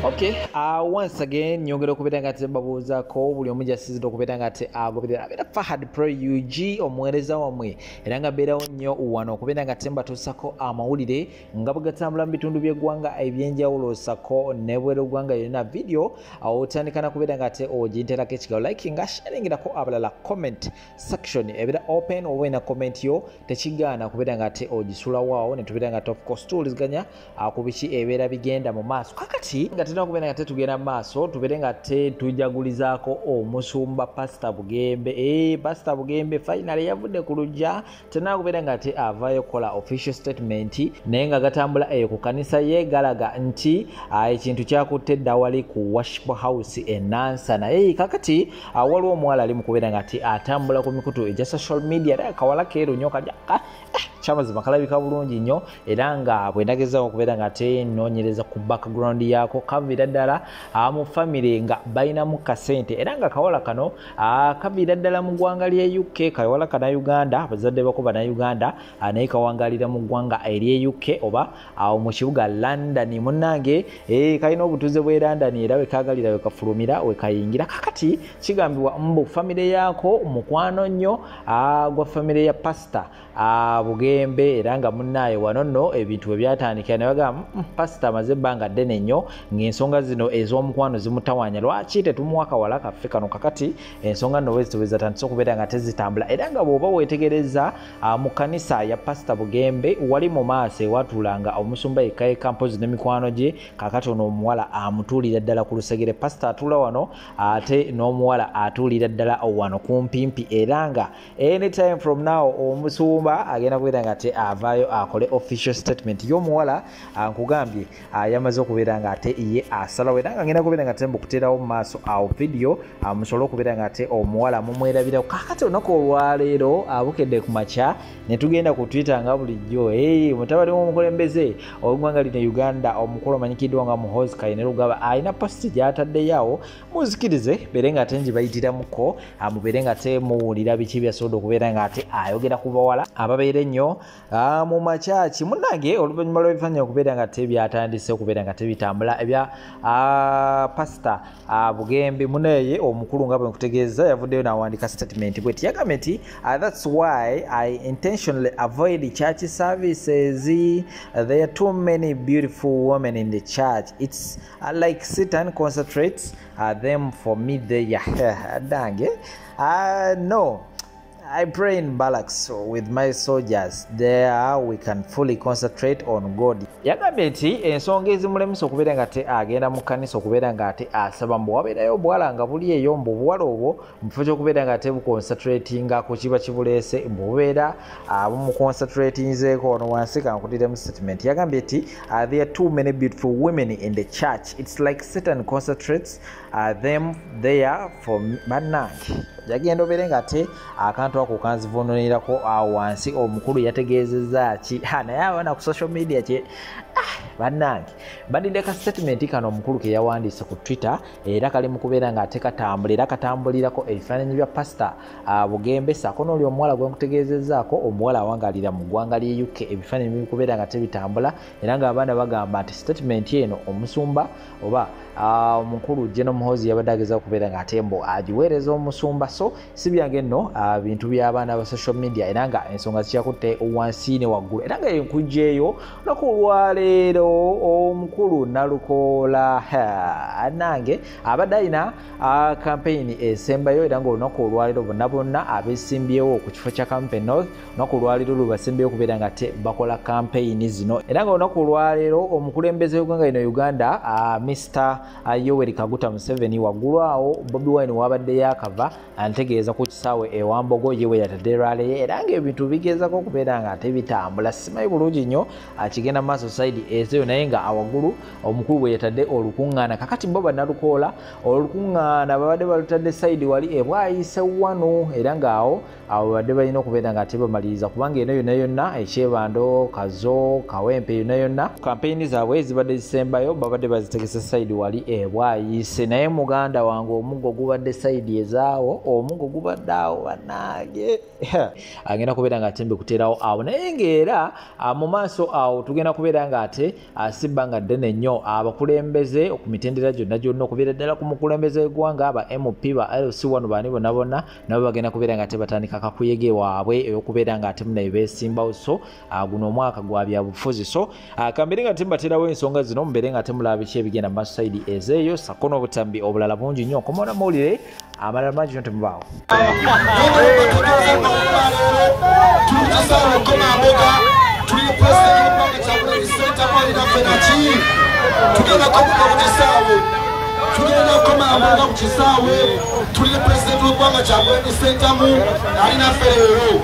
Okay, once again nyongera okubeera nga tebabuuzaako buli omu gyasizidde okubeera nga agoberera abeera Fahad Pro UG omuweereza wammwe era nga beerawo nnyo wano okubeera nga mbatuusako amawulire nga bwe gatambula mu bitundu by'eggwanga ebyenjawulo sako n'ebweru ggwanga yonna video otandika nakubeera nga oginterako ekigawo likinga sharingirako abalala comment section ebeera open oba ena comment yo tekigaana kubeera nga ogisulawo ne tubeera nga of course tuwuliziganya ku biki ebeera bigenda mu maaso kakati tena kubeera nga tugenda mu maaso tubeere nga tujagulizaako omusumba Pastor Bugembe. Pastor Bugembe finally yavudde ku lujja tena kubeera nga avaayo kukola official statement naye nga gatambula ku kanisa ye galaga nti ekintu kyakutte dda wali ku worship house Nansa naye kakati waliwo omuwala ali mu kubeera nga atambula ku mikutu egya social media era akawala keeru nnyo kajja kyamazima kalabika bulungi nnyo era nga bwe ndagezaawo okubeera nga noonyereza ku background yaako kaviira ddala mu family nga balinamu kasente era nga kawala kano kaviira ddala mu ggwanga lye UK kawala kana Uganda bazadde bako bana Uganda naye kawangalira mu ggwanga erye UK oba mu kibuga London munnange kalina obutuuze bwe London era we kaagalira we kafulumira we kayingira kakati kigambibwa mbu family yaako mukwano nnyo gwa family ya Pastor Bugembe era nga munnaye wano nno ebintu bwe byatandikira ne bagamba Pastor amaze ebbanga ddene nnyo ng'ensonga zino ez'omukwano zimutawaanya lwaki tetumuwa kawala kaffe kano kakati ensonga nno wezi zatandise okubeera nga tezitambula era nga bw'oba weetegereza mu kanisa ya Pastor Bugembe wali mu maaso ewatuulanga omusumba yekayeka mpozi n'emikwano gye kakati ono omuwala amutuulira ddala ku lusegere Pastor atuula wano ate n'omuwala atuulira ddala wano kumpimpi era nga anytime from now omusumba agenda kubeera nga avaayo akole official statement y'omuwala nkugambye yamaze okubeera nga ye asalawo era nga ngenda kubeera nga mbukuteerawo mu maaso awo video musobole okubeera nga omuwala mumwerabirawo kakati olunaku olwaleero bukedde ku makya ne tugenda ku Twitter nga bulijjo mutabani w'omukulembeze ow'eggwanga lino Uganda omukulu amanyikiddwa nga Muhoozi Kayini Lugaba alina posti gy'ataddeyo muzikirize beere nga njibayitiramuko mubeere nga muwulira biki byasobodde okubeera nga ayogera ku bawala ababeera ennyo mu makyaki munnange oluvannyuma lw'ebifaananyi okubeera nga byatandise okubeera nga bitambula ebya Pastor Bugembe munaye omukulu nga bwe nkutegeeza yavuddeyo n'awandiika statement bwe yagambye nti that's why I intentionally avoid church services. There are too many beautiful women in the church. It's like Satan concentrates them for me there. Dange. No. I pray in barracks with my soldiers. There we can fully concentrate on God. Yagambye nti ensonga ezimulemesa okubeera nga agenda mu kkanisa okubeera nga asaba mbu wabeerayo obwala nga buli eyo mbu obuwala obwo mu kifo ky'okubeera nga buconcentratinga ku kiba kibuleese mbu bubeera bumuconcentratinzeeko ono wansi kankutiremu statement. Yagambye nti there are too many beautiful women in the church. It's like Satan concentrates them there for bannange. Yagenda obeere nga akantu ako kanzivuunulirako wansi omukulu yategeezezza ki naye abaana ku social media kye bannange badidde ka statement kano omukulu ke yawandiise ku Twitter era kali mu kubeera nga katambula era katambulirako ebifaananyi bya Pastor Bugembe saako n'oli omuwala gwe nkutegeezezzaako omuwala awangalira mu ggwanga lye UK ebifaananyi biri kubeera nga bitambula era nga abaana bagamba nti statement eno omusumba oba omukulu General Muhoozi yabadde agezaako okubeera nga mbu agiweereza omusumba so si byange nno bintu by'abaana ba social media era nga ensonga zikyakutte wansi ne waggulu era nga enkujjeeyo lunaku olwaleero omukulu Nalukoola nange abadde alina campaign esembayo era nga olunaku olwaleero bonna abesimbyewo ku kifo kya campaign olunaku olwaleero lwebasimbyeyo okubeera nga bakola campaign zino era nga olunaku olwaleero omukulembeze w'eggwanga lino Uganda Mr. Yoweri Kaguta Museveni waggulu awo Bobi Wine wabaddeyo akava antegeeza ku kisaawe ewambogo yewe yatadde rally era nga ebintu bigeezako okubeera nga bitambula simanyi bulungi nnyo akigenda maaso side ezeyo naye nga awaggulu omukulu bwe yatadde olukuŋŋaana kakati bo Bannalukoola olukuŋŋaana babadde balutadde side wali ebwayise wano era ngaawo abo badde balina okubeera nga tebamaliriza kubanga eno yonna ekyebando kazo kawempe yonna kampeyini zaabwe zibadde zisembayo babadde bazitegesa sayidi wali ebwayise naye muganda wange omuggo gubadde sayidi ezaawo omuggo gubadde awo bannange agenda kubeera nga atembe kuteerawo awo naye ng'era mu maaso awo tugenda kubeera nga ate asibba nga ddene nnyo abakulembeze ku mitendera gyonna okubeera ddala ku mukulembeze w'eggwanga aba MP ba LC1 bani bonna nabo bagenda kubeera nga tebatandika kakuyege waabwe ey'okubeera nga ate munaye beesimbawo so guno omwaka gwa byabufuzi so kambere nga tembaterawo ensonga zino mubere nga temulaba biki ebigenda mu maaso sayidi ezeeyo sako n'obutambi obulala bungi nnyo okomona mawulire amalala mangi nyo temubaawo tugenda komamboga mu kisaawe tuli pulezidenti w'eggwanga Kyagulanyi Ssentamu ali naffe leero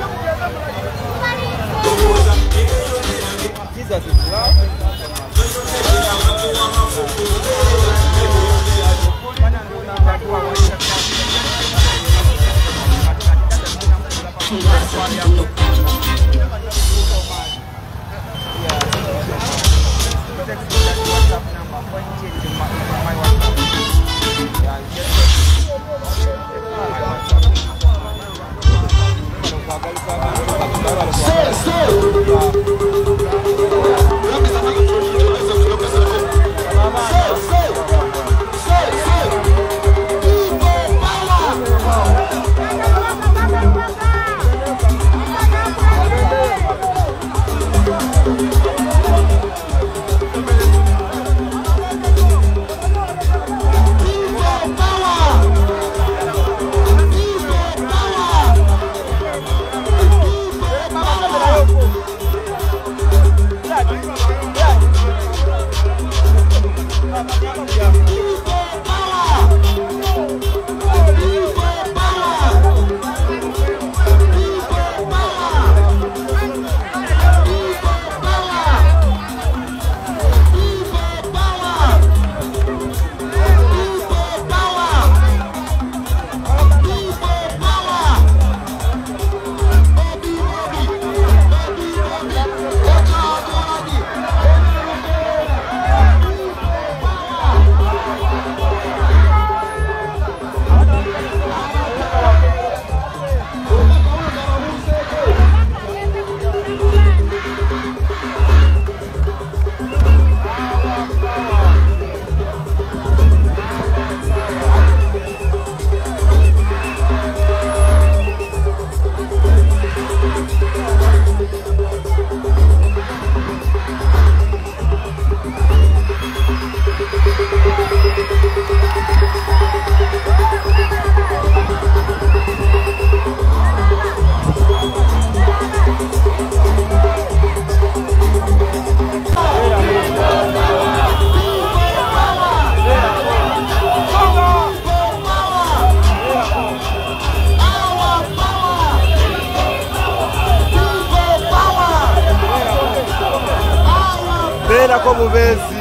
Beerako bubeezi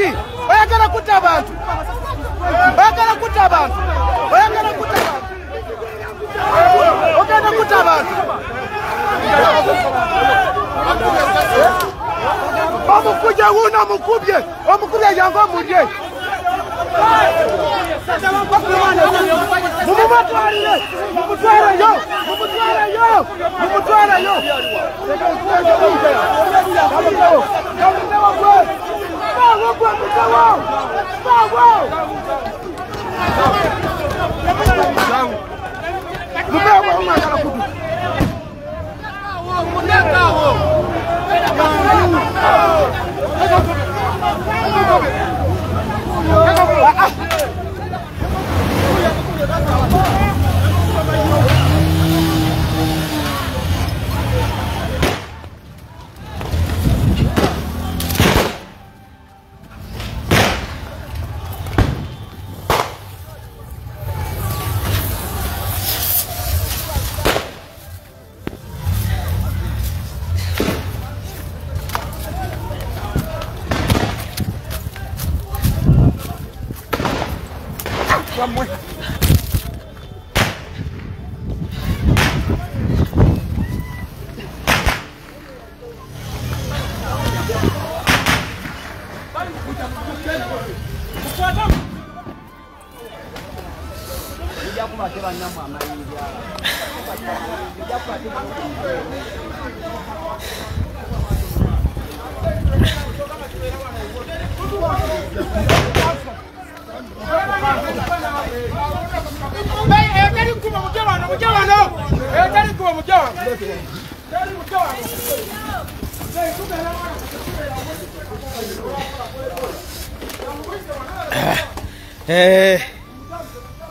Kati oyagala kutta abantu. Oyagala kutta abantu. Oyagala kutta abantu. Ogenda kutta abantu. Omukuje wuno mukubye. Omukubye yango mulye. Mumutwalire. Mumutwale yo. Mumutwale yo. Mumutwale yo.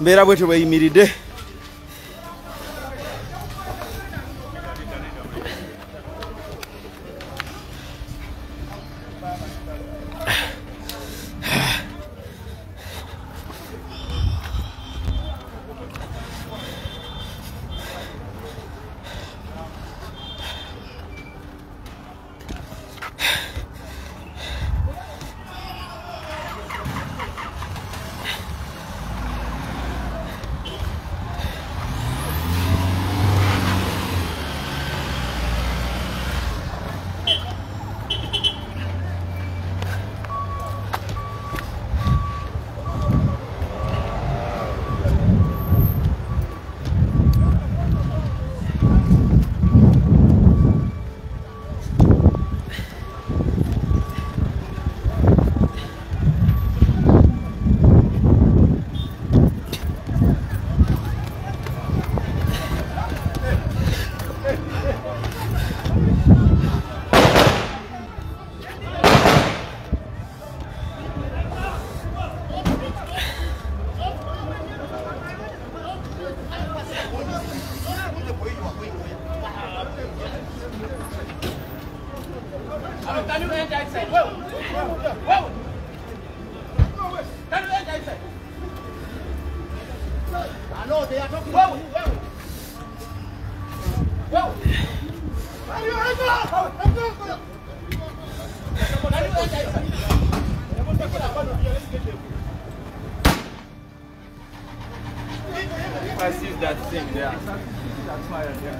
Mbera bwetu bayimiridde. I see that thing there. That's fire, yeah.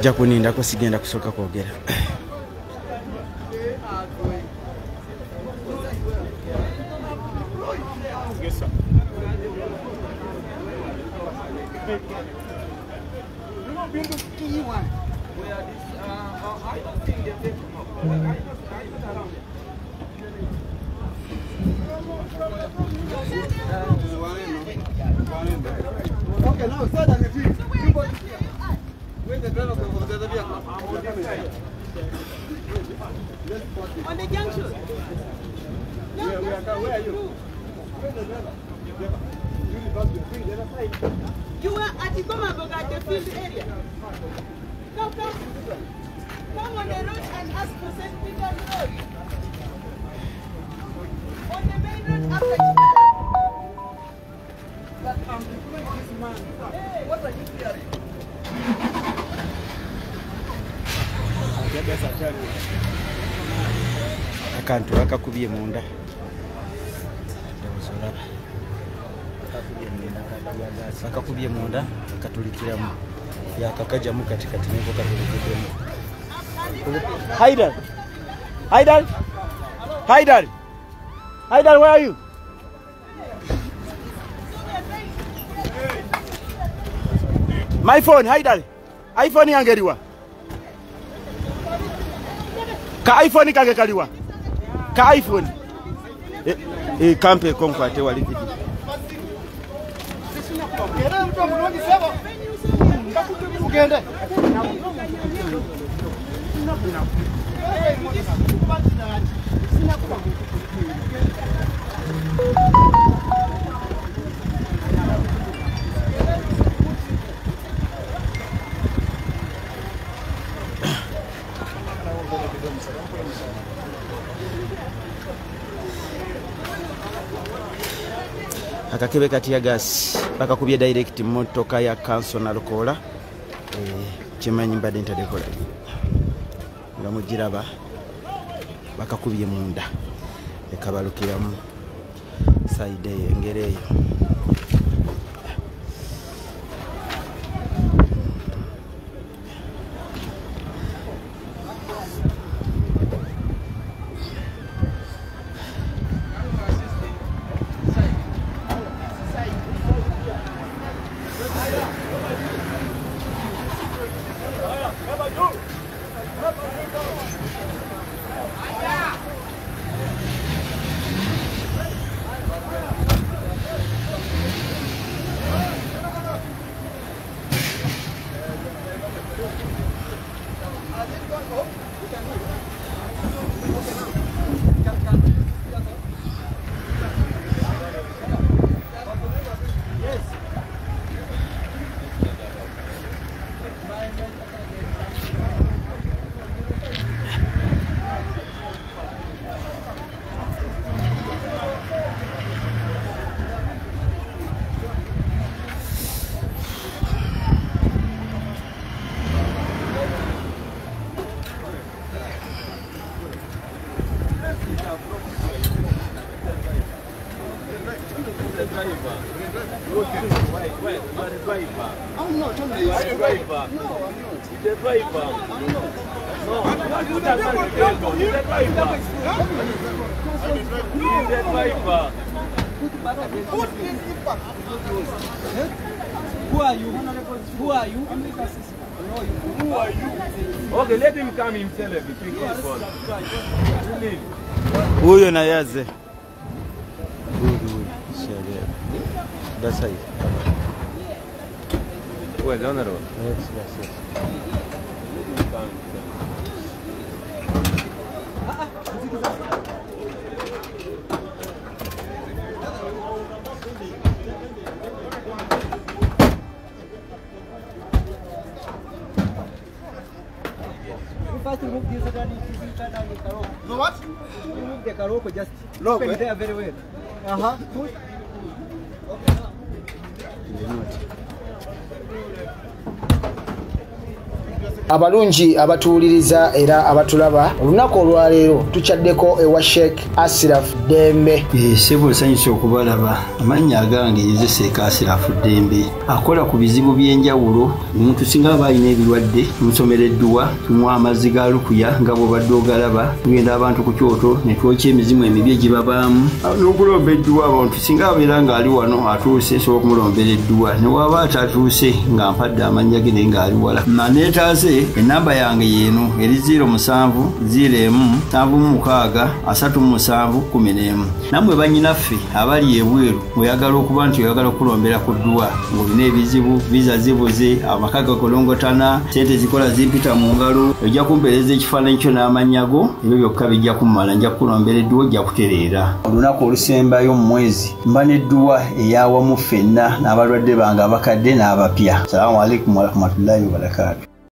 nja kunindako sigenda kusooka kwogera. Okay, now start on the field. Where the driver of the other vehicle? On the junction. Where are you? Where's the driver? You are at the Goma at the field area. Come. Come on the road and ask for St. Peter's Road. On the main road after Chikara. Hey, what are you hearing? Akantu akakubye munda. Akakubye munda akatulikiramu. Yakakajamu katikati niko katulikiramu. Haidar, where are you? My phone, Haidar. iPhone yangeriwa. Ka iPhone kange kaliwa. Ka iPhone. Kampe konkwate wali vidi. Ugende. Akakebe kati ya gas bakakubye direct motoka ya council na lokola kimanyi mbadde ntadekola nga mugiraba bakakubye munda ekabalukiramu side engereyo Who are you? Okay, let him come himself. He pick his ball. huyo na yaze that's how Well, no, no, no. yes. Remove this and No what? remove the Karoko just No, open eh? there very well. Push. Okay, now. abalungi abatuwuliriza era abatulaba olunaku olwaleero tukyaddeko ewa Sheikh Ashraf Dembe. Sebo sanyusa okubalaba amannya agange Seeka Ashraf Dembe akola ku bizibu by'enjawulo. Omuntu singa aba alina ebirwadde tumusomereddwa tumuwa amazzi ga lukuya nga bw'obadde ogalaba tugenda abantu ku kyoto ne twokya emizimu emibi egibabaamu n'okulomba edduwa. Abantu singa abeera ng'ali wano atuuse sobola okumulombera edduwa ne waba atatuuse nga mpadde amannya ge naye ng'ali wala. Neetaase ennamba yange yeeno eri 0701763711. Nammwe bannyinaffe abali ebweru oyagala okuba nti oyagala okulombera ku dduwa ng'olina ebizibu viza zibuze amaka gakolongotana sente zikola zimpita mu ngalo ojja kumpeereza ekifaananyi kyo n'amannya go ebyo byokka bijja kummala nja kukulombera edduwa ojja kutereera. Olunaku olusembayo mu mwezi mba n'edduwa eyawamu ffenna n'abalwadde bange abakadde n'abapya. Salaamu alaikum warahmatullahi wabarakatuh.